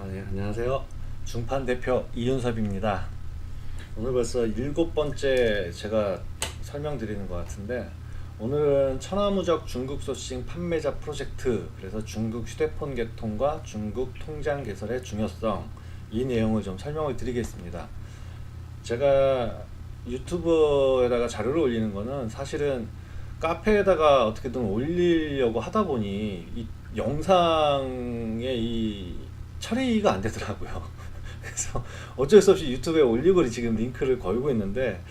네, 안녕하세요. 중판 대표 이윤섭입니다. 오늘 벌써 7번째 제가 설명드리는 것 같은데, 오늘은 천하무적 중국 소싱 판매자 프로젝트, 그래서 중국 휴대폰 개통과 중국 통장 개설의 중요성, 이 내용을 좀 설명을 드리겠습니다. 제가 유튜브에다가 자료를 올리는 거는 사실은 카페에다가 어떻게든 올리려고 하다 보니 이 영상의 이 처리가 안 되더라고요. 그래서 어쩔 수 없이 유튜브에 올리고 지금 링크를 걸고 있는데,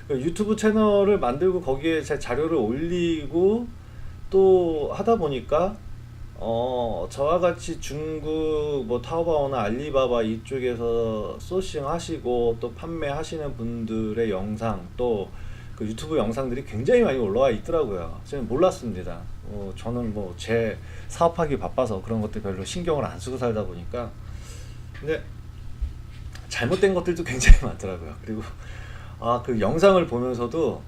그 유튜브 채널을 만들고 거기에 제 자료를 올리고 또 하다 보니까 저와 같이 중국 뭐 타오바오나 알리바바 이쪽에서 소싱 하시고 또 판매하시는 분들의 영상, 또 그 유튜브 영상들이 굉장히 많이 올라와 있더라고요. 저는 몰랐습니다. 저는 뭐 제 사업하기 바빠서 그런 것들 별로 신경을 안 쓰고 살다 보니까. 근데 잘못된 것들도 굉장히 많더라고요. 그리고 그 영상을 보면서도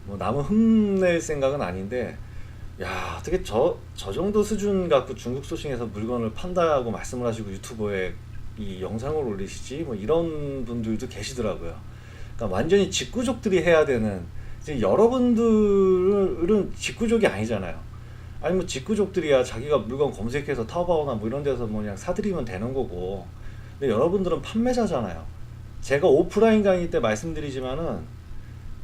뭐 남을 흠낼 생각은 아닌데, 야, 어떻게 저 정도 수준 갖고 중국 소싱에서 물건을 판다고 말씀을 하시고 유튜브에 이 영상을 올리시지? 뭐 이런 분들도 계시더라고요. 그러니까 완전히 직구족들이 해야 되는, 이제 여러분들은 직구족이 아니잖아요. 아니 뭐 직구족들이야 자기가 물건 검색해서 타오바오나 뭐 이런 데서 뭐 그냥 사드리면 되는 거고. 근데 여러분들은 판매자잖아요. 제가 오프라인 강의 때 말씀드리지만은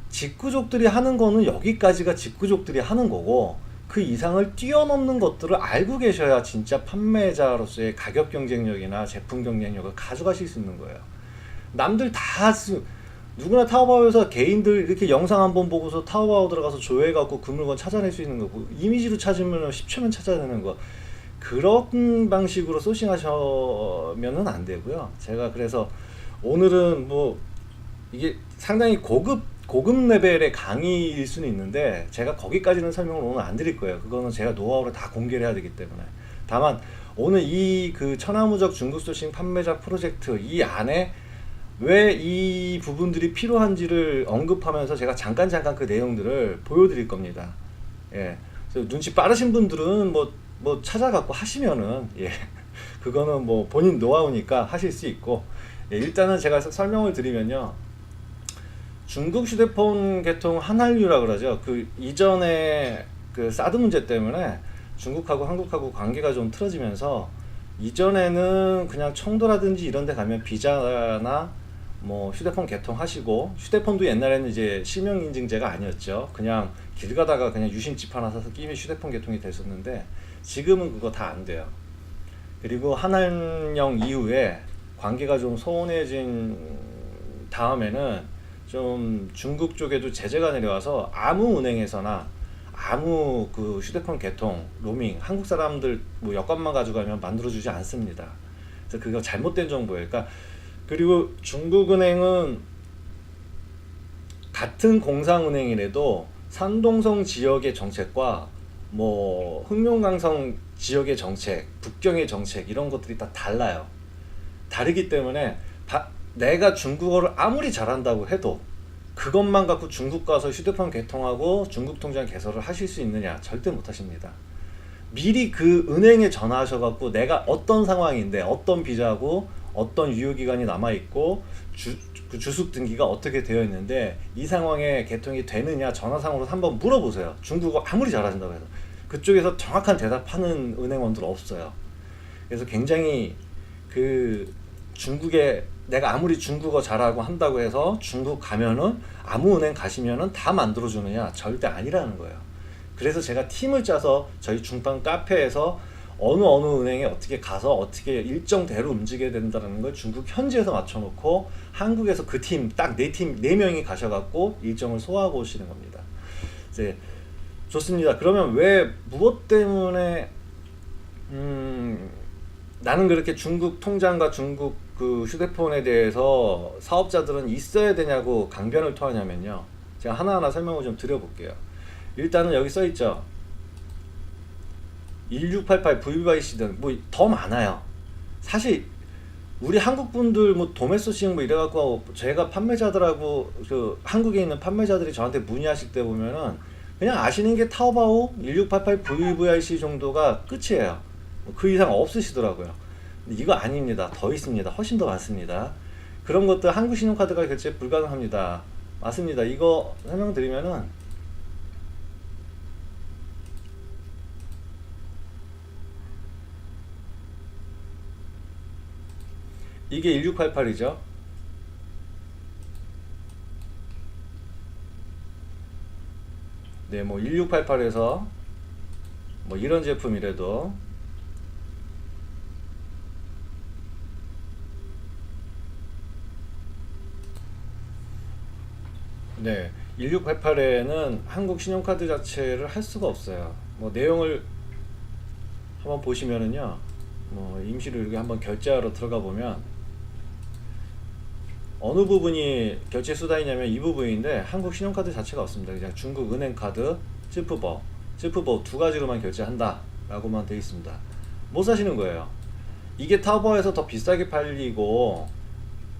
직구족들이 하는 거는 여기까지가 직구족들이 하는 거고, 그 이상을 뛰어넘는 것들을 알고 계셔야 진짜 판매자로서의 가격 경쟁력이나 제품 경쟁력을 가져가실 수 있는 거예요. 남들 누구나 타오바오에서 개인들 이렇게 영상 한번 보고서 타오바오 들어가서 조회해갖고 그 물건 찾아낼 수 있는 거고, 이미지로 찾으면 10초면 찾아내는 거, 그런 방식으로 소싱하시면은 안 되고요. 제가 그래서 오늘은 뭐 이게 상당히 고급 레벨의 강의일 수는 있는데, 제가 거기까지는 설명을 오늘 안 드릴 거예요. 그거는 제가 노하우를 다 공개를 해야 되기 때문에. 다만 오늘 이 그 천하무적 중국 소싱 판매자 프로젝트 이 안에 왜 이 부분들이 필요한지를 언급하면서 제가 잠깐 그 내용들을 보여드릴 겁니다. 예. 그래서 눈치 빠르신 분들은 뭐 찾아갖고 하시면은, 예. 그거는 뭐 본인 노하우니까 하실 수 있고, 예. 일단은 제가 설명을 드리면요. 중국 휴대폰 개통 한한류라 그러죠. 그 이전에 그 사드 문제 때문에 중국하고 한국하고 관계가 좀 틀어지면서, 이전에는 그냥 청도라든지 이런 데 가면 비자나 뭐 휴대폰 개통하시고, 휴대폰도 옛날에는 이제 실명인증제가 아니었죠. 그냥 길 가다가 그냥 유심칩 하나 사서 끼면 휴대폰 개통이 됐었는데, 지금은 그거 다 안 돼요. 그리고 한한령 이후에 관계가 좀 소원해진 다음에는 좀 중국 쪽에도 제재가 내려와서 아무 은행에서나 아무 그 휴대폰 개통, 로밍, 한국 사람들 뭐 여권만 가져가면 만들어주지 않습니다. 그래서 그거 잘못된 정보예요. 그러니까 그리고 중국은행은 같은 공상은행이라도 산동성 지역의 정책과 뭐 흑룡강성 지역의 정책, 북경의 정책, 이런 것들이 다 달라요. 다르기 때문에 내가 중국어를 아무리 잘한다고 해도 그것만 갖고 중국 가서 휴대폰 개통하고 중국 통장 개설을 하실 수 있느냐? 절대 못 하십니다. 미리 그 은행에 전화하셔갖고 내가 어떤 상황인데 어떤 비자고 어떤 유효기간이 남아있고 그 주식 등기가 어떻게 되어 있는데 이 상황에 개통이 되느냐, 전화상으로 한번 물어보세요. 중국어 아무리 잘하신다고 해서 그쪽에서 정확한 대답하는 은행원들 없어요. 그래서 굉장히 그 중국에, 내가 아무리 중국어 잘하고 한다고 해서 중국 가면은 아무 은행 가시면은 다 만들어주느냐? 절대 아니라는 거예요. 그래서 제가 팀을 짜서 저희 중판 카페에서 어느 은행에 어떻게 가서 어떻게 일정대로 움직여야 된다는 걸 중국 현지에서 맞춰놓고, 한국에서 그 팀 딱 네 명이 가셔갖고 일정을 소화하고 오시는 겁니다. 이제 좋습니다. 그러면 왜 무엇 때문에 나는 그렇게 중국 통장과 중국 그 휴대폰에 대해서 사업자들은 있어야 되냐고 강변을 토하냐면요. 제가 하나하나 설명을 좀 드려볼게요. 일단은 여기 써있죠. 1688 VYC 등 뭐 더 많아요. 사실 우리 한국 분들 뭐 도매소싱 뭐 이래갖고 제가 판매자들하고 그 한국에 있는 판매자들이 저한테 문의하실 때 보면은 그냥 아시는 게 타오바오 1688 VVIC 정도가 끝이에요. 그 이상 없으시더라고요. 이거 아닙니다. 더 있습니다. 훨씬 더 많습니다. 그런 것들 한국 신용카드가 결제 불가능합니다. 맞습니다. 이거 설명드리면은 이게 1688이죠. 네, 뭐 1688에서 뭐 이런 제품이라도 네, 1688에는 한국 신용카드 자체를 할 수가 없어요. 뭐 내용을 한번 보시면은요, 뭐 임시로 이렇게 한번 결제하러 들어가 보면 어느 부분이 결제 수단이냐면 이 부분인데 한국 신용카드 자체가 없습니다. 그냥 중국 은행카드, 쯔프버 두 가지로만 결제한다 라고만 되어 있습니다. 못 사시는 거예요. 이게 타오바오에서 더 비싸게 팔리고,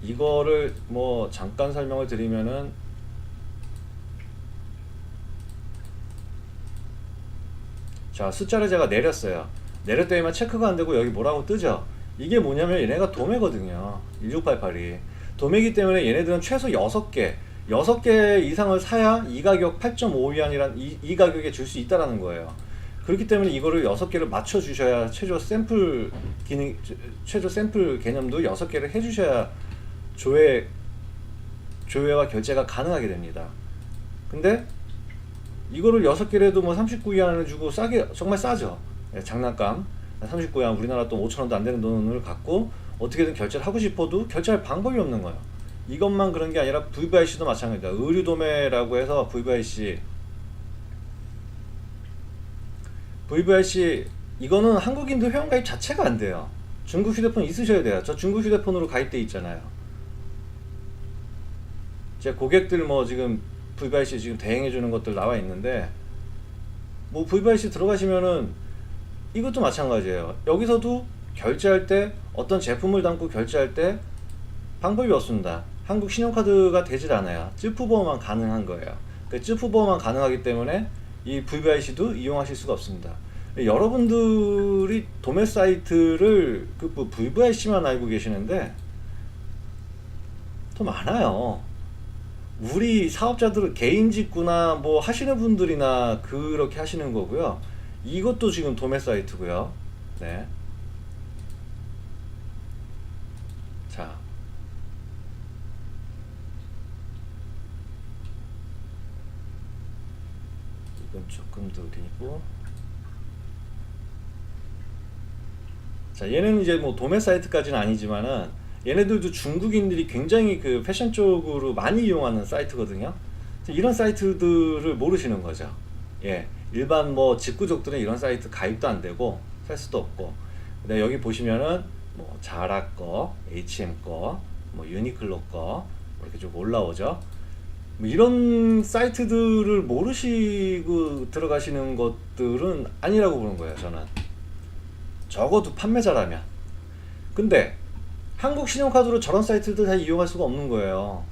이거를 뭐 잠깐 설명을 드리면은, 자, 숫자를 제가 내렸어요. 내렸더니만 체크가 안 되고 여기 뭐라고 뜨죠? 이게 뭐냐면 얘네가 도매거든요. 1688이 도매기 때문에 얘네들은 최소 6개 이상을 사야 이 가격 8.5위안이란 이 가격에 줄 수 있다라는 거예요. 그렇기 때문에 이거를 6개를 맞춰 주셔야 최저 샘플 개념도 6개를 해 주셔야 조회와 결제가 가능하게 됩니다. 근데 이거를 6개라도 뭐 39위안을 주고 싸게, 정말 싸죠. 장난감 39위안, 우리나라 또 5천원도 안 되는 돈을 갖고 어떻게든 결제를 하고 싶어도 결제할 방법이 없는 거예요. 이것만 그런 게 아니라 VVIC도 마찬가지다. 의류도매라고 해서 VVIC 이거는 한국인도 회원가입 자체가 안 돼요. 중국 휴대폰 있으셔야 돼요. 저 중국 휴대폰으로 가입돼 있잖아요. 제 고객들 뭐 지금 VVIC 지금 대행해 주는 것들 나와 있는데, 뭐 VVIC 들어가시면은 이것도 마찬가지예요. 여기서도 결제할 때 어떤 제품을 담고 결제할 때 방법이 없습니다. 한국 신용카드가 되질 않아요. 쯔프버만 가능한 거예요. 그 쯔프버만 가능하기 때문에 이 VVIC도 이용하실 수가 없습니다. 여러분들이 도매 사이트를 그 VVIC만 알고 계시는데 더 많아요. 우리 사업자들은 개인 직구나 뭐 하시는 분들이나 그렇게 하시는 거고요. 이것도 지금 도매 사이트고요. 네. 자, 이건 조금 더 드리고, 자, 얘는 이제 뭐 도매 사이트까지는 아니지만은 얘네들도 중국인들이 굉장히 그 패션 쪽으로 많이 이용하는 사이트거든요. 이런 사이트들을 모르시는 거죠. 예, 일반 뭐 직구족들은 이런 사이트 가입도 안 되고 살 수도 없고. 근데 여기 보시면은 뭐 자라 거, H&M 거, 뭐 유니클로 거 이렇게 좀 올라오죠. 뭐 이런 사이트들을 모르시고 들어가시는 것들은 아니라고 보는 거예요, 저는. 적어도 판매자라면. 근데 한국 신용카드로 저런 사이트들 다 이용할 수가 없는 거예요.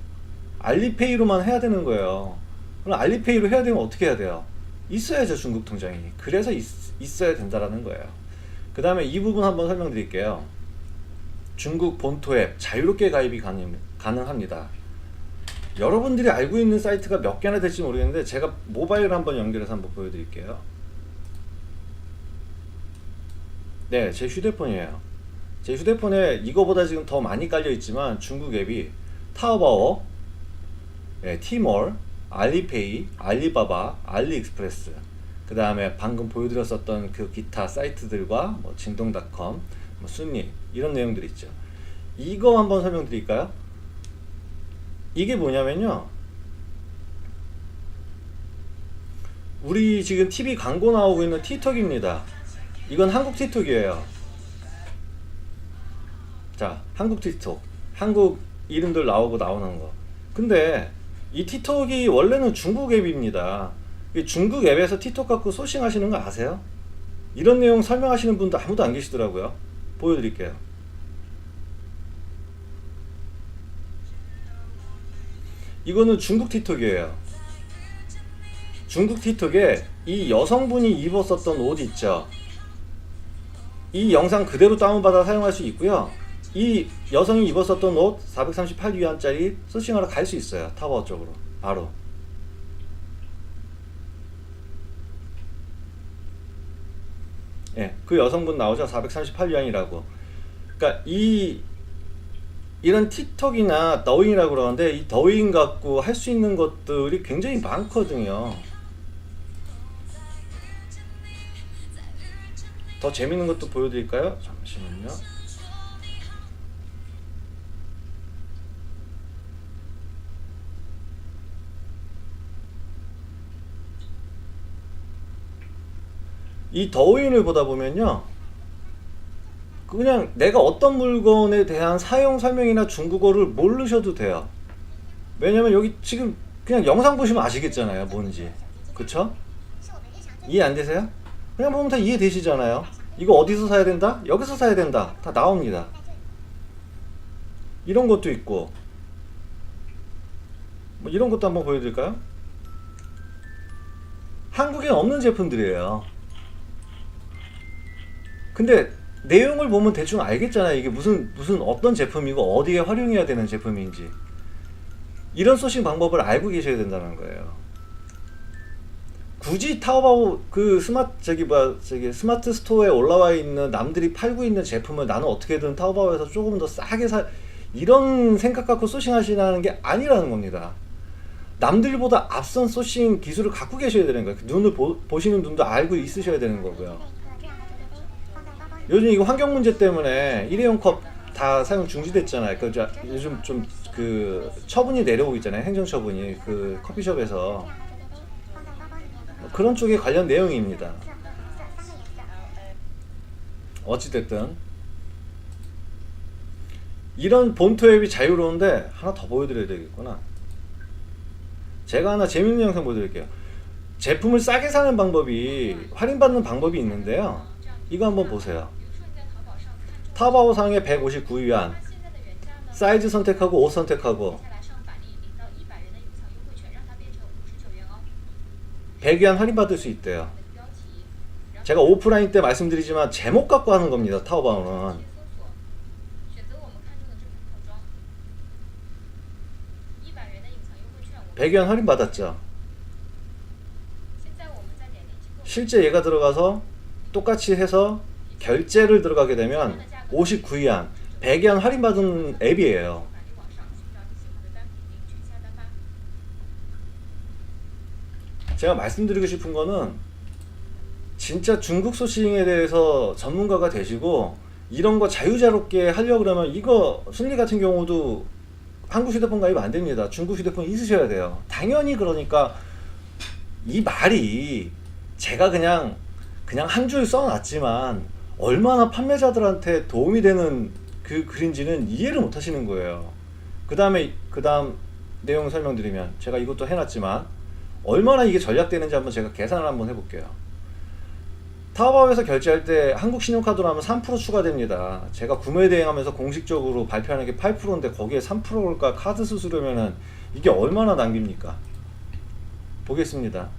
알리페이로만 해야 되는 거예요. 그럼 알리페이로 해야 되면 어떻게 해야 돼요? 있어야죠, 중국 통장이. 그래서 있어야 된다라는 거예요. 그 다음에 이 부분 한번 설명드릴게요. 중국 본토 앱 자유롭게 가입이 가능합니다. 여러분들이 알고 있는 사이트가 몇 개나 될지 모르겠는데 제가 모바일을 한번 연결해서 한번 보여드릴게요. 네, 제 휴대폰이에요. 제 휴대폰에 이거보다 지금 더 많이 깔려 있지만 중국 앱이 타오바오, 네, 티몰, 알리페이, 알리바바, 알리익스프레스, 그 다음에 방금 보여드렸었던 그 기타 사이트들과 뭐 징동닷컴, 뭐 순리 이런 내용들이 있죠. 이거 한번 설명드릴까요? 이게 뭐냐면요, 우리 지금 TV 광고 나오고 있는 틱톡입니다. 이건 한국 틱톡이에요. 자, 한국 틱톡, 한국 이름들 나오고 나오는 거. 근데 이 틱톡이 원래는 중국 앱입니다. 중국 앱에서 틱톡 갖고 소싱 하시는 거 아세요? 이런 내용 설명하시는 분도 아무도 안 계시더라고요. 보여드릴게요. 이거는 중국 틱톡이에요. 중국 틱톡에 이 여성분이 입었었던 옷 있죠? 이 영상 그대로 다운받아 사용할 수 있고요. 이 여성이 입었었던 옷 438위안짜리 소싱하러 갈 수 있어요. 타오바오 쪽으로 바로. 예, 그 여성분 나오죠. 438위안이라고. 그러니까 이런 틱톡이나 더윙이라고 그러는데 이 더윙 갖고 할 수 있는 것들이 굉장히 많거든요. 더 재밌는 것도 보여드릴까요? 잠시만요. 이 더윈을 보다 보면요, 그냥 내가 어떤 물건에 대한 사용 설명이나 중국어를 모르셔도 돼요. 왜냐면 여기 지금 그냥 영상 보시면 아시겠잖아요, 뭔지. 그쵸? 이해 안 되세요? 그냥 보면 다 이해되시잖아요. 이거 어디서 사야 된다? 여기서 사야 된다. 다 나옵니다. 이런 것도 있고, 뭐 이런 것도 한번 보여드릴까요? 한국엔 없는 제품들이에요. 근데 내용을 보면 대충 알겠잖아요. 이게 무슨 어떤 제품이고 어디에 활용해야 되는 제품인지. 이런 소싱 방법을 알고 계셔야 된다는 거예요. 굳이 타오바오 그 스마트 스토어에 올라와 있는 남들이 팔고 있는 제품을 나는 어떻게든 타오바오에서 조금 더 싸게 이런 생각 갖고 소싱 하시라는 게 아니라는 겁니다. 남들보다 앞선 소싱 기술을 갖고 계셔야 되는 거예요. 눈을 보시는 눈도 알고 있으셔야 되는 거고요. 요즘 이거 환경 문제 때문에 일회용 컵 다 사용 중지됐잖아요. 요즘 좀 그 처분이 내려오고 있잖아요. 행정 처분이 그 커피숍에서. 그런 쪽에 관련 내용입니다. 어찌됐든 이런 본토 앱이 자유로운데 하나 더 보여드려야 되겠구나. 제가 하나 재밌는 영상 보여드릴게요. 제품을 싸게 사는 방법이, 할인받는 방법이 있는데요. 이거 한번 보세요. 타오바오 상에 159위안, 사이즈 선택하고 옷 선택하고 100위안 할인받을 수 있대요. 제가 오프라인 때 말씀드리지만 제목 갖고 하는 겁니다. 타오바오는 100위안 할인받았죠. 실제 얘가 들어가서 똑같이 해서 결제를 들어가게 되면 59위안, 100위안 할인받은 앱이에요. 제가 말씀드리고 싶은 거는 진짜 중국 소싱에 대해서 전문가가 되시고 이런 거 자유자롭게 하려고 그러면 이거 순리 같은 경우도 한국 휴대폰 가입 안 됩니다. 중국 휴대폰 있으셔야 돼요. 당연히. 그러니까 이 말이 제가 그냥 한 줄 써놨지만 얼마나 판매자들한테 도움이 되는 그 글인지는 이해를 못 하시는 거예요. 그 다음 내용 설명드리면, 제가 이것도 해놨지만 얼마나 이게 전략되는지 한번 제가 계산을 한번 해볼게요. 타오바오에서 결제할 때 한국 신용카드로 하면 3% 추가됩니다. 제가 구매 대행하면서 공식적으로 발표하는 게 8%인데 거기에 3%가 카드 수수료면은 이게 얼마나 낭비입니까? 보겠습니다.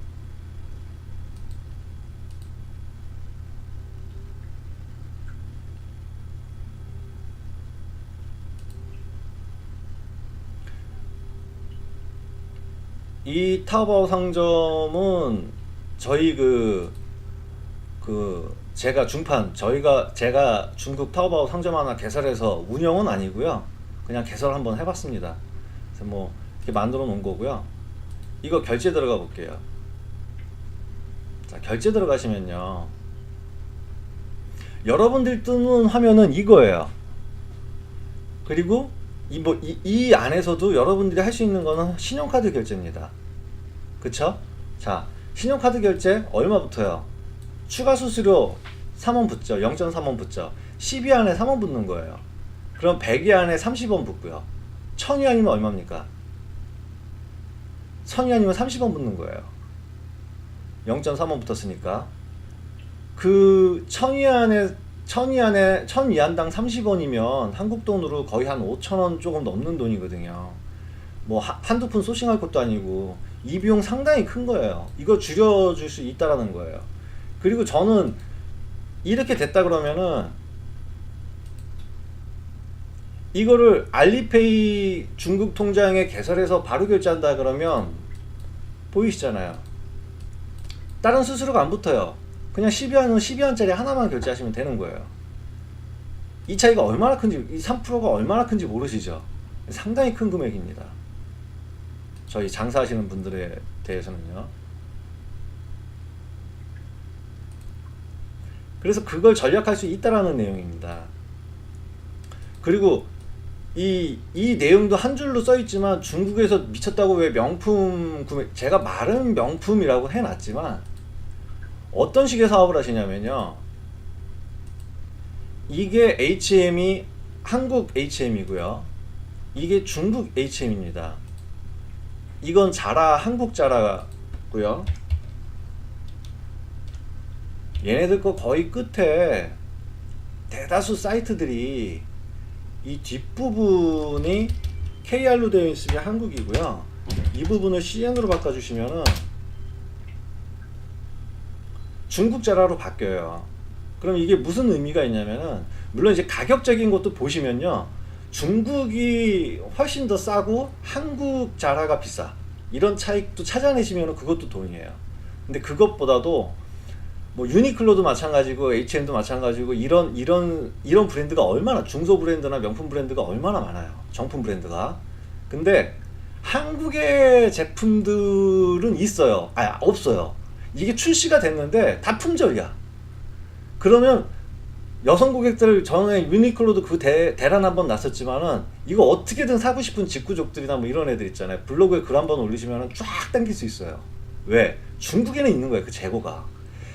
이 타오바오 상점은 저희 제가 제가 중국 타오바오 상점 하나 개설해서 운영은 아니고요. 그냥 개설 한번 해봤습니다. 그래서 뭐 이렇게 만들어 놓은 거고요. 이거 결제 들어가 볼게요. 자, 결제 들어가시면요. 여러분들 뜨는 화면은 이거예요. 그리고 이 안에서도 여러분들이 할 수 있는 거는 신용카드 결제입니다. 그쵸? 자, 신용카드 결제 얼마부터요? 추가 수수료 3원 붙죠. 0.3원 붙죠. 10위안에 3원 붙는 거예요. 그럼 100위안에 30원 붙고요. 1000위안이면 얼마입니까? 1000위안이면 30원 붙는 거예요. 0.3원 붙었으니까. 그 1000위안당 30원이면 한국 돈으로 거의 한 5,000원 조금 넘는 돈이거든요. 뭐 한두 푼 소싱할 것도 아니고 이 비용 상당히 큰 거예요. 이거 줄여줄 수 있다라는 거예요. 그리고 저는 이렇게 됐다 그러면은 이거를 알리페이 중국 통장에 개설해서 바로 결제한다 그러면 보이시잖아요. 다른 수수료가 안 붙어요. 그냥 12원은 12원짜리 하나만 결제하시면 되는 거예요. 이 차이가 얼마나 큰지, 이 3%가 얼마나 큰지 모르시죠? 상당히 큰 금액입니다. 저희 장사하시는 분들에 대해서는요. 그래서 그걸 전략할 수 있다라는 내용입니다. 그리고 이 내용도 한 줄로 써 있지만 중국에서 미쳤다고 왜 명품 구매, 제가 말은 명품이라고 해놨지만 어떤 식의 사업을 하시냐면요. 이게 HM이 한국 HM이고요. 이게 중국 HM입니다. 이건 자라, 한국 자라고요. 얘네들 거 거의 끝에 대다수 사이트들이 이 뒷부분이 KR로 되어 있으면 한국이고요. 이 부분을 CN으로 바꿔주시면은 중국 자라로 바뀌어요. 그럼 이게 무슨 의미가 있냐면은, 물론 이제 가격적인 것도 보시면요. 중국이 훨씬 더 싸고 한국 자라가 비싸. 이런 차익도 찾아내시면 그것도 돈이에요. 근데 그것보다도 뭐 유니클로도 마찬가지고 H&M도 마찬가지고 이런 브랜드가 얼마나, 중소 브랜드나 명품 브랜드가 얼마나 많아요. 정품 브랜드가. 근데 한국의 제품들은 있어요. 없어요. 이게 출시가 됐는데 다 품절이야. 그러면 여성 고객들, 전에 유니클로도 그 대란 한번 났었지만은 이거 어떻게든 사고 싶은 직구족들이나 뭐 이런 애들 있잖아요. 블로그에 글 한번 올리시면은 쫙 당길 수 있어요. 왜? 중국에는 있는 거예요. 그 재고가.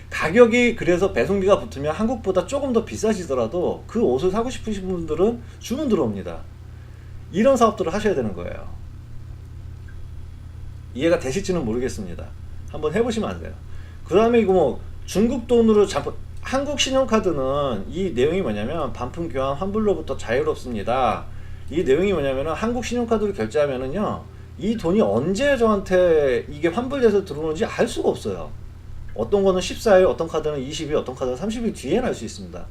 가격이, 그래서 배송비가 붙으면 한국보다 조금 더 비싸지더라도 그 옷을 사고 싶으신 분들은 주문 들어옵니다. 이런 사업들을 하셔야 되는 거예요. 이해가 되실지는 모르겠습니다. 한번 해보시면 안 돼요. 그 다음에 이거 뭐 중국 돈으로 한국 신용카드는 이 내용이 뭐냐면 반품 교환 환불로부터 자유롭습니다. 이 내용이 뭐냐면 한국 신용카드로 결제하면은요, 이 돈이 언제 저한테 이게 환불돼서 들어오는지 알 수가 없어요. 어떤 거는 14일, 어떤 카드는 20일, 어떤 카드는 30일 뒤에 날 수 있습니다.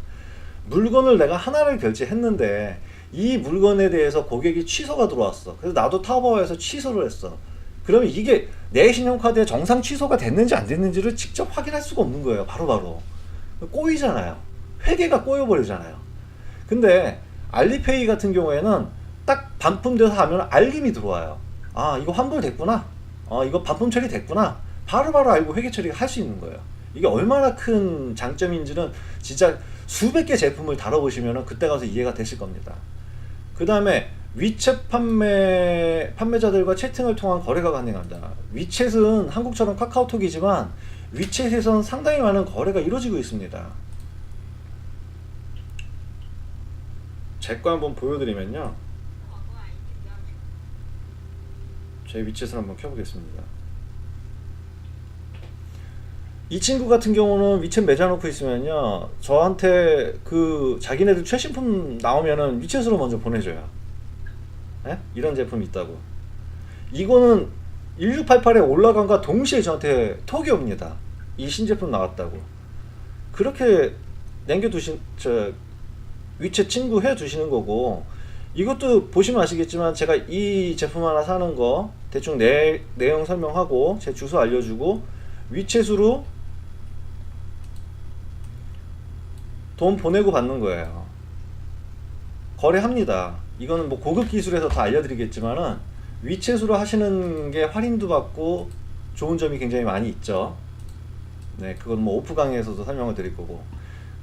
물건을 내가 하나를 결제했는데 이 물건에 대해서 고객이 취소가 들어왔어. 그래서 나도 타오바오에서 취소를 했어. 그러면 이게 내 신용카드에 정상 취소가 됐는지 안 됐는지를 직접 확인할 수가 없는 거예요. 바로바로. 꼬이잖아요. 회계가 꼬여버리잖아요. 근데 알리페이 같은 경우에는 딱 반품돼서 하면 알림이 들어와요. 아, 이거 환불됐구나. 이거 반품 처리됐구나. 바로바로 알고 회계 처리가 할 수 있는 거예요. 이게 얼마나 큰 장점인지는 진짜 수백 개 제품을 다뤄보시면 그때 가서 이해가 되실 겁니다. 그 다음에 위챗 판매자들과 채팅을 통한 거래가 가능합니다. 위챗은 한국처럼 카카오톡이지만 위챗에서는 상당히 많은 거래가 이루어지고 있습니다. 제 거 한번 보여드리면요. 제 위챗을 한번 켜보겠습니다. 이 친구 같은 경우는 위챗 맺어놓고 있으면요, 저한테 그 자기네들 최신품 나오면은 위챗으로 먼저 보내줘요. 에? 이런 제품이 있다고. 이거는 1688에 올라간과 동시에 저한테 톡이 옵니다. 이 신제품 나왔다고. 그렇게 남겨두신, 위챗 친구 해두시는 거고, 이것도 보시면 아시겠지만 제가 이 제품 하나 사는 거 대충 내용 설명하고 제 주소 알려주고 위챗으로 돈 보내고 받는 거예요. 거래합니다. 이거는 뭐 고급 기술에서 다 알려드리겠지만은 위챗으로 하시는 게 할인도 받고 좋은 점이 굉장히 많이 있죠. 네, 그건 뭐 오프 강의에서도 설명을 드릴 거고.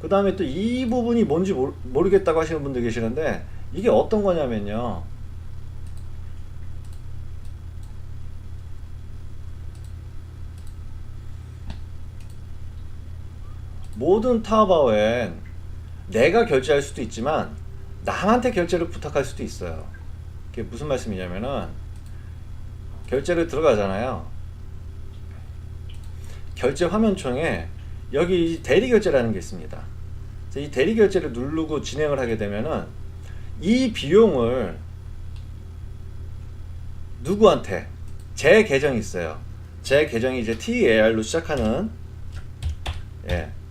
그 다음에 또 이 부분이 뭔지 모르겠다고 하시는 분들 계시는데, 이게 어떤 거냐면요, 모든 타오바오엔 내가 결제할 수도 있지만 남한테 결제를 부탁할 수도 있어요. 그게 무슨 말씀이냐면은, 결제를 들어가잖아요. 결제 화면창에 여기 대리 결제라는 게 있습니다. 이 대리 결제를 누르고 진행을 하게 되면은 이 비용을 누구한테, 제 계정이 있어요. 제 계정이 이제 TAR로 시작하는,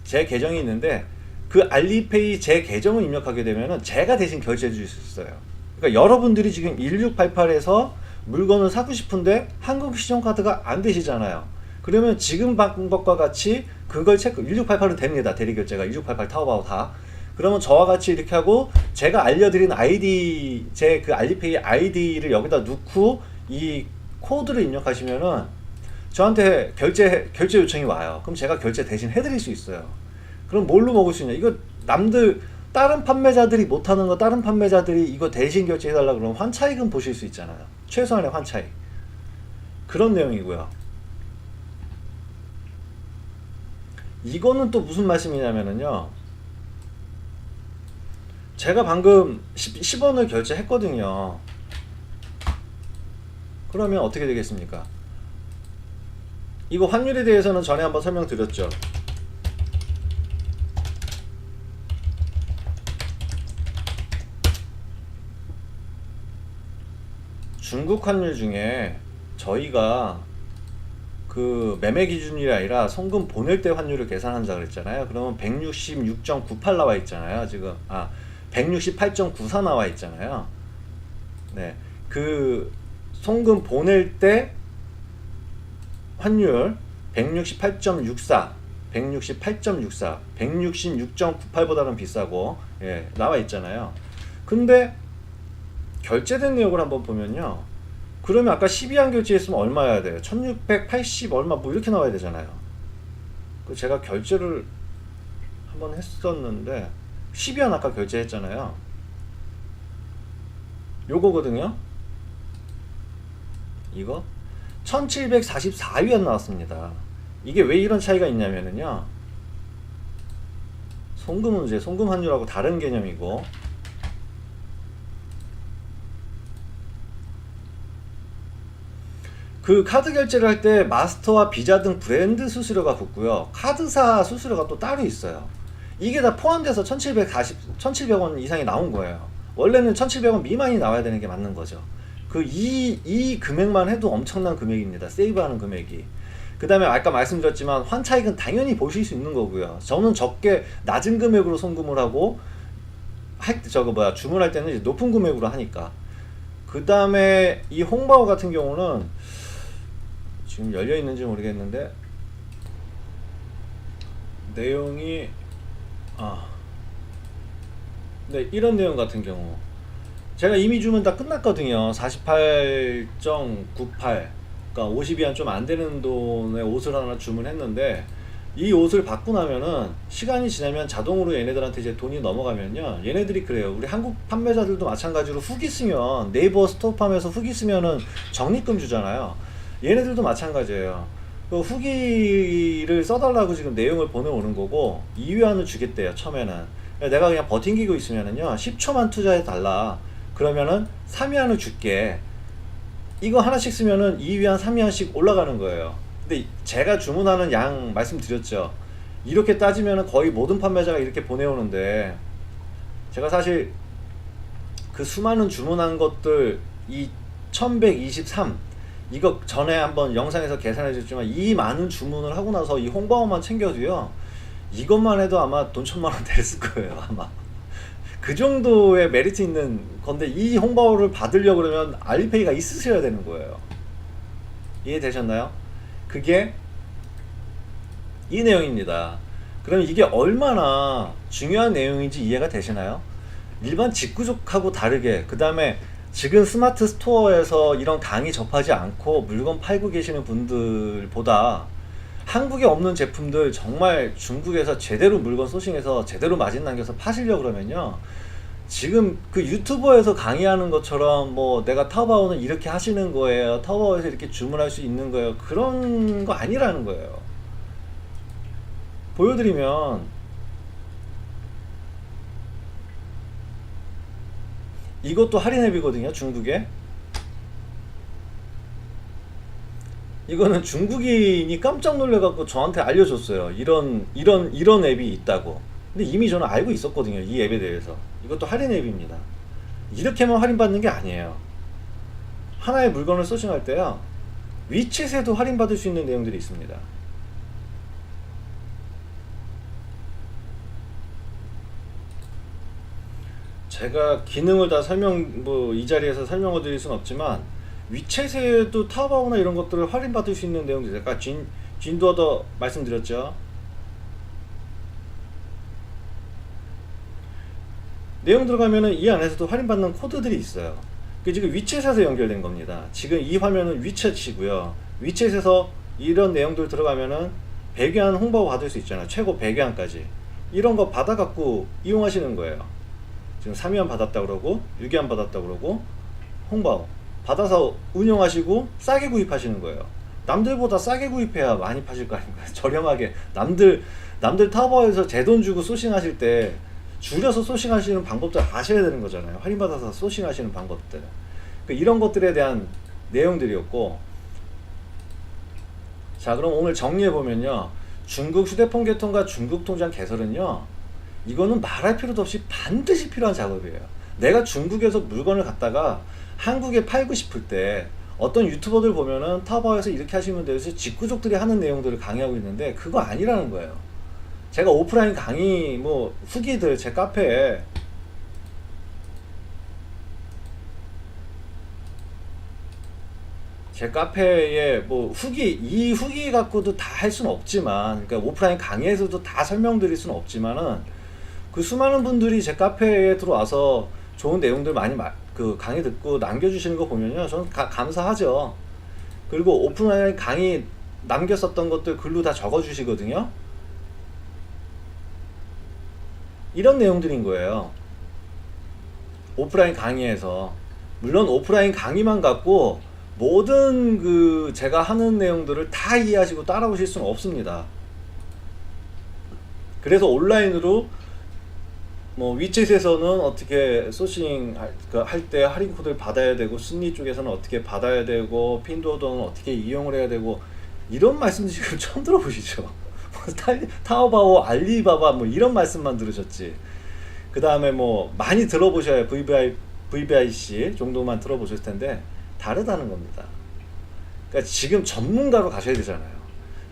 제 계정이 있는데 그 알리페이 제 계정을 입력하게 되면은 제가 대신 결제해 줄 수 있어요. 그러니까 여러분들이 지금 1688에서 물건을 사고 싶은데 한국 신용카드가 안 되시잖아요. 그러면 지금 방법과 같이 그걸 1688은 됩니다. 대리결제가 1688 타오바오 다. 그러면 저와 같이 이렇게 하고 제가 알려드린 아이디, 제 그 알리페이 아이디를 여기다 넣고 이 코드를 입력하시면은 저한테 결제 요청이 와요. 그럼 제가 결제 대신 해드릴 수 있어요. 그럼 뭘로 먹을 수 있냐? 이거 남들 다른 판매자들이 못하는 거, 다른 판매자들이 이거 대신 결제해달라 그러면 환차익은 보실 수 있잖아요. 최소한의 환차익. 그런 내용이고요. 이거는 또 무슨 말씀이냐면요. 제가 방금 10원을 결제했거든요. 그러면 어떻게 되겠습니까? 이거 환율에 대해서는 전에 한번 설명드렸죠. 중국 환율 중에 저희가 그 매매 기준이 아니라 송금 보낼 때 환율을 계산한다 그랬잖아요. 그러면 166.98 나와 있잖아요. 지금 168.94 나와 있잖아요. 네, 그 송금 보낼 때 환율 168.64, 166.98보다는 비싸고, 예, 나와 있잖아요. 근데 결제된 내역을 한번 보면요. 그러면 아까 12안 결제했으면 얼마여야 돼요? 1680 얼마 뭐 이렇게 나와야 되잖아요. 그 제가 결제를 한번 했었는데 12안 아까 결제했잖아요. 요거거든요. 이거 1744위안 나왔습니다. 이게 왜 이런 차이가 있냐면요. 송금은 이제 송금 환율하고 다른 개념이고, 그 카드 결제를 할 때 마스터와 비자 등 브랜드 수수료가 붙고요. 카드사 수수료가 또 따로 있어요. 이게 다 포함돼서 1700원 이상이 나온 거예요. 원래는 1700원 미만이 나와야 되는 게 맞는 거죠. 이 금액만 해도 엄청난 금액입니다. 세이브하는 금액이. 그 다음에 아까 말씀드렸지만 환차익은 당연히 보실 수 있는 거고요. 저는 적게 낮은 금액으로 송금을 하고 주문할 때는 이제 높은 금액으로 하니까. 그 다음에 이 홍바오 같은 경우는 지금 열려 있는지 모르겠는데 내용이 네, 이런 내용 같은 경우 제가 이미 주문 다 끝났거든요. 48.98, 그러니까 50위안 좀 안 되는 돈에 옷을 하나 주문했는데 이 옷을 받고 나면은 시간이 지나면 자동으로 얘네들한테 이제 돈이 넘어가면요. 얘네들이 그래요. 우리 한국 판매자들도 마찬가지로 후기 쓰면 네이버 스토어팜에서 후기 쓰면은 적립금 주잖아요. 얘네들도 마찬가지예요. 그 후기를 써달라고 지금 내용을 보내오는 거고 2위안을 주겠대요. 처음에는 내가 그냥 버팅기고 있으면은요 10초만 투자해 달라 그러면은 3위안을 줄게. 이거 하나씩 쓰면은 2위안 3위안씩 올라가는 거예요. 근데 제가 주문하는 양 말씀드렸죠. 이렇게 따지면은 거의 모든 판매자가 이렇게 보내오는데 제가 사실 그 수많은 주문한 것들 이 1123 이거 전에 한번 영상에서 계산해 줬지만 이 많은 주문을 하고 나서 이 홍보만 챙겨도요 이것만 해도 아마 돈 1000만원 됐을 거예요. 아마 그 정도의 메리트 있는 건데 이 홍보를 받으려고 그러면 알리페이가 있으셔야 되는 거예요. 이해되셨나요? 그게 이 내용입니다. 그럼 이게 얼마나 중요한 내용인지 이해가 되시나요? 일반 직구족하고 다르게 그 다음에 지금 스마트 스토어에서 이런 강의 접하지 않고 물건 팔고 계시는 분들보다 한국에 없는 제품들 정말 중국에서 제대로 물건 소싱해서 제대로 마진 남겨서 파시려고 그러면요 지금 그 유튜버에서 강의하는 것처럼 뭐 내가 타오바오는 이렇게 하시는 거예요, 타오바오에서 이렇게 주문할 수 있는 거예요, 그런 거 아니라는 거예요. 보여드리면 이것도 할인 앱이거든요. 중국에 이거는 중국인이 깜짝 놀래갖고 저한테 알려줬어요. 이런 앱이 있다고. 근데 이미 저는 알고 있었거든요. 이 앱에 대해서. 이것도 할인 앱입니다. 이렇게만 할인받는 게 아니에요. 하나의 물건을 소싱할 때요 위챗에도 할인받을 수 있는 내용들이 있습니다. 제가 기능을 다 뭐 이 자리에서 설명을 드릴 수는 없지만 위챗에도 타오바오나 이런 것들을 할인받을 수 있는 내용들이 아까 진도어더 말씀드렸죠. 내용 들어가면은 이 안에서도 할인받는 코드들이 있어요. 그 지금 위챗에서 연결된 겁니다. 지금 이 화면은 위챗이고요. 위챗에서 이런 내용들 들어가면은 100위안 홍보 받을 수 있잖아요. 최고 100위안까지 이런 거 받아갖고 이용하시는 거예요. 지금 3위안 받았다 그러고 6위안 받았다 그러고 홍보 받아서 운영하시고 싸게 구입하시는 거예요. 남들보다 싸게 구입해야 많이 파실 거 아닌가요? 저렴하게 남들 타오바오에서 제 돈 주고 소싱하실 때 줄여서 소싱하시는 방법도 아셔야 되는 거잖아요. 할인받아서 소싱하시는 방법들. 그러니까 이런 것들에 대한 내용들이었고, 자 그럼 오늘 정리해보면요, 중국 휴대폰 개통과 중국 통장 개설은요, 이거는 말할 필요도 없이 반드시 필요한 작업이에요. 내가 중국에서 물건을 갖다가 한국에 팔고 싶을 때 어떤 유튜버들 보면은 타오바오에서 이렇게 하시면 돼요, 직구족들이 하는 내용들을 강의하고 있는데 그거 아니라는 거예요. 제가 오프라인 강의 뭐 후기들 제 카페에 뭐 이 후기 갖고도 다 할 수는 없지만, 그러니까 오프라인 강의에서도 다 설명드릴 수는 없지만은 그 수많은 분들이 제 카페에 들어와서 좋은 내용들 많이 그 강의 듣고 남겨주시는 거 보면요, 저는 감사하죠. 그리고 오프라인 강의 남겼었던 것들 글로 다 적어주시거든요. 이런 내용들인 거예요. 오프라인 강의에서. 물론 오프라인 강의만 갖고 모든 그 제가 하는 내용들을 다 이해하시고 따라오실 수는 없습니다. 그래서 온라인으로 뭐 위챗에서는 어떻게 소싱 할 때 할인 코드를 받아야 되고, 순리 쪽에서는 어떻게 받아야 되고, 핀도어는 어떻게 이용을 해야 되고, 이런 말씀 지금 처음 들어보시죠? 타오바오, 알리바바 뭐 이런 말씀만 들으셨지. 그 다음에 뭐 많이 들어보셔야 VVIC 정도만 들어보셨을 텐데 다르다는 겁니다. 그러니까 지금 전문가로 가셔야 되잖아요.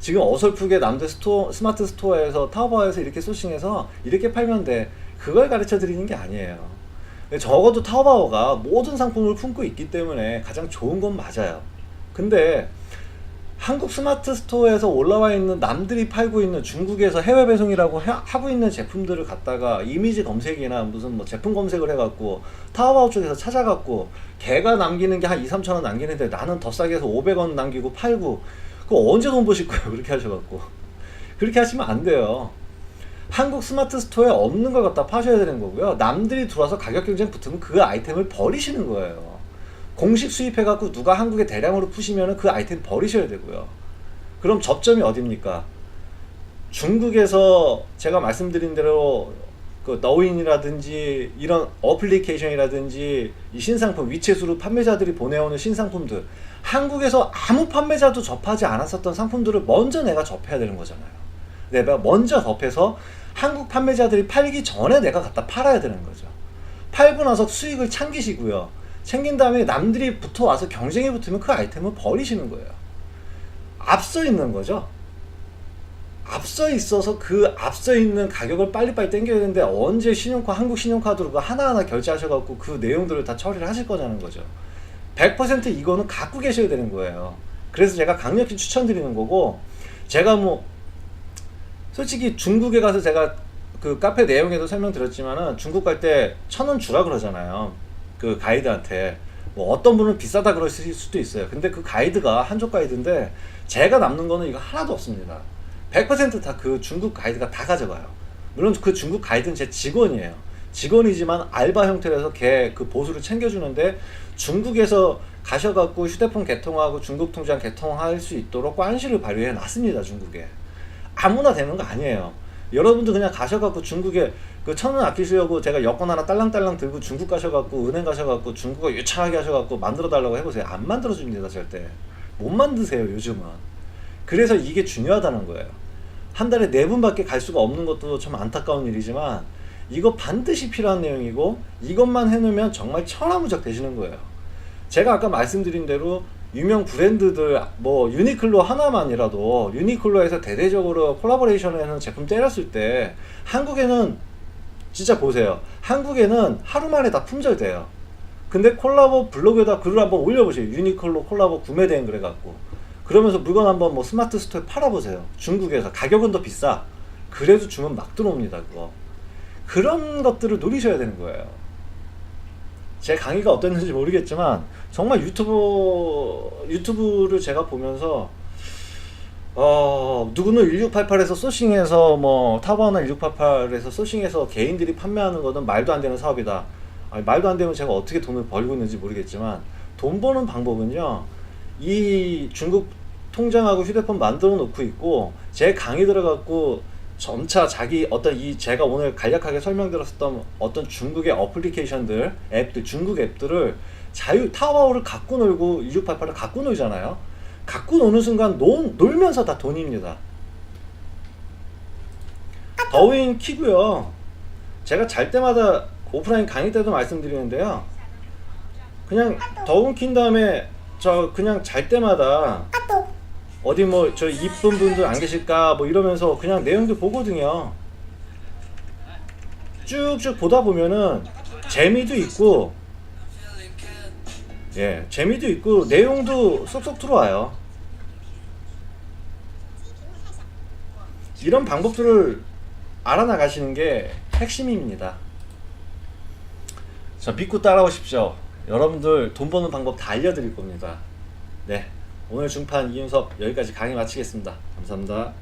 지금 어설프게 남들 스마트 스토어에서 타오바오에서 이렇게 소싱해서 이렇게 팔면 돼, 그걸 가르쳐 드리는 게 아니에요. 적어도 타오바오가 모든 상품을 품고 있기 때문에 가장 좋은 건 맞아요. 근데 한국 스마트 스토어에서 올라와 있는 남들이 팔고 있는 중국에서 해외 배송이라고 하고 있는 제품들을 갖다가 이미지 검색이나 무슨 뭐 제품 검색을 해갖고 타오바오 쪽에서 찾아갖고 걔가 남기는 게 한 2-3천원 남기는데 나는 더 싸게 해서 500원 남기고 팔고, 그거 언제 돈 버실 거예요? 그렇게 하셔갖고. 그렇게 하시면 안 돼요. 한국 스마트 스토어에 없는 걸 갖다 파셔야 되는 거고요. 남들이 들어와서 가격 경쟁 붙으면 그 아이템을 버리시는 거예요. 공식 수입해갖고 누가 한국에 대량으로 푸시면 그 아이템 버리셔야 되고요. 그럼 접점이 어딥니까? 중국에서 제가 말씀드린 대로 그 너윈이라든지 이런 어플리케이션이라든지 이 신상품, 위챗으로 판매자들이 보내오는 신상품들, 한국에서 아무 판매자도 접하지 않았었던 상품들을 먼저 내가 접해야 되는 거잖아요. 내가 먼저 접해서 한국 판매자들이 팔기 전에 내가 갖다 팔아야 되는 거죠. 팔고 나서 수익을 챙기시고요. 챙긴 다음에 남들이 붙어와서 경쟁이 붙으면 그 아이템을 버리시는 거예요. 앞서 있는 거죠. 앞서 있어서 그 앞서 있는 가격을 빨리빨리 땡겨야 되는데 언제 한국 신용카드로 하나하나 결제하셔갖고 그 내용들을 다 처리를 하실 거냐는 거죠. 100% 이거는 갖고 계셔야 되는 거예요. 그래서 제가 강력히 추천드리는 거고, 제가 뭐 솔직히 중국에 가서 제가 그 카페 내용에도 설명드렸지만은 중국 갈 때 1,000원 주라 그러잖아요. 그 가이드한테. 뭐 어떤 분은 비싸다 그러실 수도 있어요. 근데 그 가이드가 한족 가이드인데 제가 남는 거는 이거 하나도 없습니다. 100% 다 그 중국 가이드가 다 가져가요. 물론 그 중국 가이드는 제 직원이에요. 직원이지만 알바 형태로 해서 걔 그 보수를 챙겨주는데, 중국에서 가셔갖고 휴대폰 개통하고 중국 통장 개통할 수 있도록 관시를 발휘해 놨습니다. 중국에 아무나 되는 거 아니에요. 여러분도 그냥 가셔갖고 중국에 그 1,000원 아끼시려고 제가 여권 하나 딸랑딸랑 들고 중국 가셔갖고 은행 가셔갖고 중국어 유창하게 하셔갖고 만들어 달라고 해보세요. 안 만들어 줍니다. 절대 못 만드세요 요즘은. 그래서 이게 중요하다는 거예요. 한 달에 4분밖에 갈 수가 없는 것도 참 안타까운 일이지만 이거 반드시 필요한 내용이고, 이것만 해놓으면 정말 천하무적 되시는 거예요. 제가 아까 말씀드린 대로 유명 브랜드들 뭐 유니클로 하나만이라도 유니클로에서 대대적으로 콜라보레이션을 해서 제품 때렸을 때 한국에는 진짜 보세요. 한국에는 하루 만에 다 품절돼요. 근데 콜라보 블로그에다 글을 한번 올려보세요. 유니클로 콜라보 구매 대행 그래갖고 그러면서 물건 한번 뭐 스마트 스토어에 팔아보세요. 중국에서 가격은 더 비싸. 그래도 주문 막 들어옵니다. 그거 그런 것들을 노리셔야 되는 거예요. 제 강의가 어땠는지 모르겠지만 정말 유튜브를 제가 보면서 누구는 1688에서 소싱해서 뭐 타바오나 1688에서 소싱해서 개인들이 판매하는 거는 말도 안 되는 사업이다. 아니, 말도 안 되면 제가 어떻게 돈을 벌고 있는지 모르겠지만 돈 버는 방법은요, 이 중국 통장하고 휴대폰 만들어 놓고 있고 제 강의 들어갖고 점차 자기 어떤 이 제가 오늘 간략하게 설명드렸었던 어떤 중국의 어플리케이션들 앱들 중국 앱들을 타와오를 갖고 놀고 1688을 갖고 놀잖아요. 갖고 노는 순간 놀면서 다 돈입니다. 더윈 키고요. 제가 잘 때마다 오프라인 강의 때도 말씀드리는데요. 그냥 더윈 킨 다음에 저 그냥 잘 때마다 어디 뭐 저 이쁜 분들 안 계실까 뭐 이러면서 그냥 내용들 보거든요. 쭉쭉 보다 보면은 재미도 있고 재미도 있고 내용도 쏙쏙 들어와요. 이런 방법들을 알아나가시는 게 핵심입니다. 자, 믿고 따라오십시오. 여러분들 돈 버는 방법 다 알려드릴 겁니다. 네, 오늘 중판 이윤섭 여기까지 강의 마치겠습니다. 감사합니다.